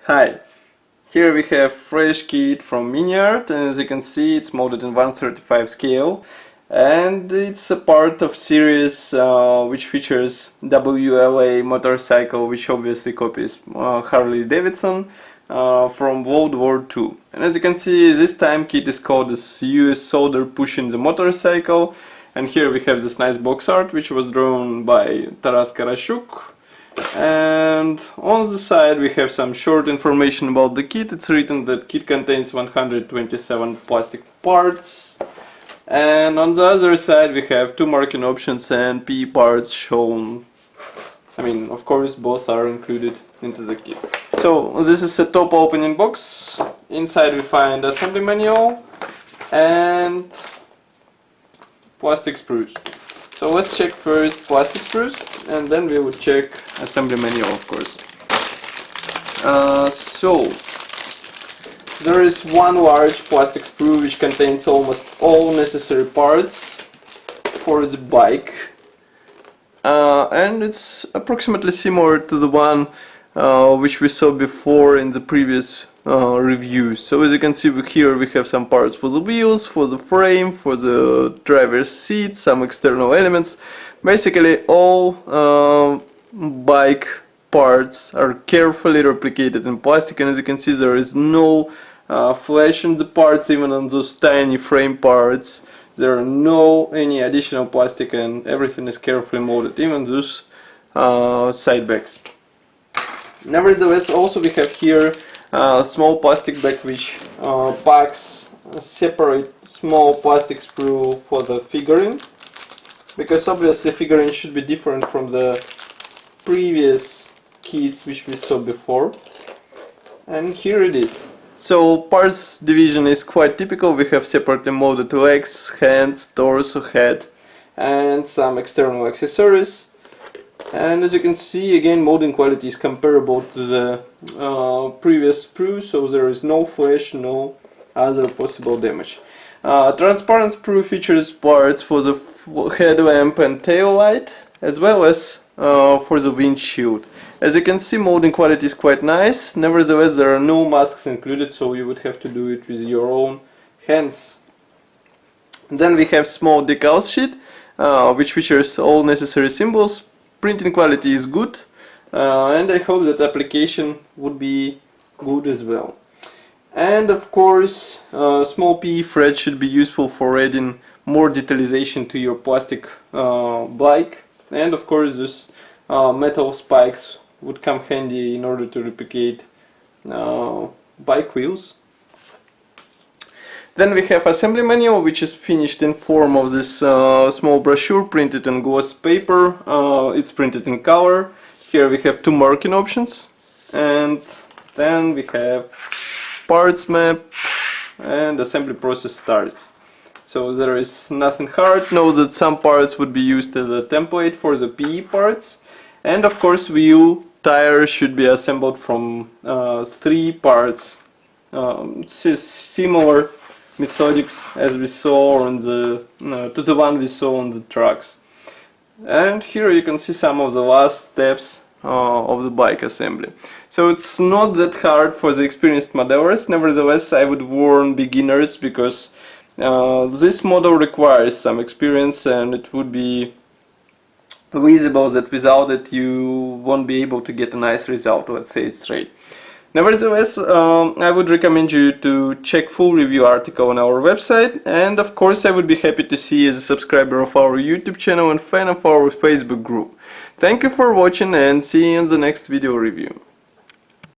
Hi, here we have fresh kit from Miniart, and as you can see it's molded in 1/35 scale, and it's a part of series which features WLA motorcycle, which obviously copies Harley Davidson from World War II. And as you can see, this time kit is called this US soldier pushing the motorcycle, and here we have this nice box art which was drawn by Taras Karashuk. And on the side we have some short information about the kit. It's written that kit contains 127 plastic parts, and on the other side we have two marking options and PE parts shown. I mean, of course both are included into the kit. So this is a top opening box. Inside we find assembly manual and plastic sprues. So let's check first plastic sprues, and then we will check assembly manual, of course. So there is one large plastic sprue which contains almost all necessary parts for the bike, and it's approximately similar to the one which we saw before in the previous reviews. So as you can see here we have some parts for the wheels, for the frame, for the driver's seat, some external elements. Basically all bike parts are carefully replicated in plastic, and as you can see there is no flash in the parts, even on those tiny frame parts. There are no any additional plastic, and everything is carefully molded, even those side bags. Nevertheless, also we have here a small plastic bag which packs a separate small plastic sprue for the figuring, because obviously figuring should be different from the previous kits which we saw before. And here it is. So parts division is quite typical. We have separately molded legs, hands, torso, head, and some external accessories. And as you can see, again, molding quality is comparable to the previous sprue, so there is no flash, no other possible damage. Transparent sprue features parts for the headlamp and tail light, as well as for the windshield. As you can see, molding quality is quite nice. Nevertheless, there are no masks included, so you would have to do it with your own hands. Then we have small decal sheet, which features all necessary symbols. Printing quality is good, and I hope that application would be good as well. And of course, small PE thread should be useful for adding more detailization to your plastic bike. And of course, these metal spikes would come handy in order to replicate bike wheels. Then we have assembly manual, which is finished in form of this small brochure printed in gloss paper. It's printed in color. Here we have two marking options, and then we have parts map, and assembly process starts. So there is nothing hard. Note that some parts would be used as a template for the PE parts, and of course wheel tire should be assembled from three parts. This is similar methodics as we saw on the to the one we saw on the trucks. And here you can see some of the last steps of the bike assembly. So it's not that hard for the experienced modelers. Nevertheless, I would warn beginners, because this model requires some experience, and it would be visible that without it you won't be able to get a nice result, let's say it straight. Nevertheless, I would recommend you to check full review article on our website, and of course I would be happy to see you as a subscriber of our YouTube channel and fan of our Facebook group. Thank you for watching, and see you in the next video review.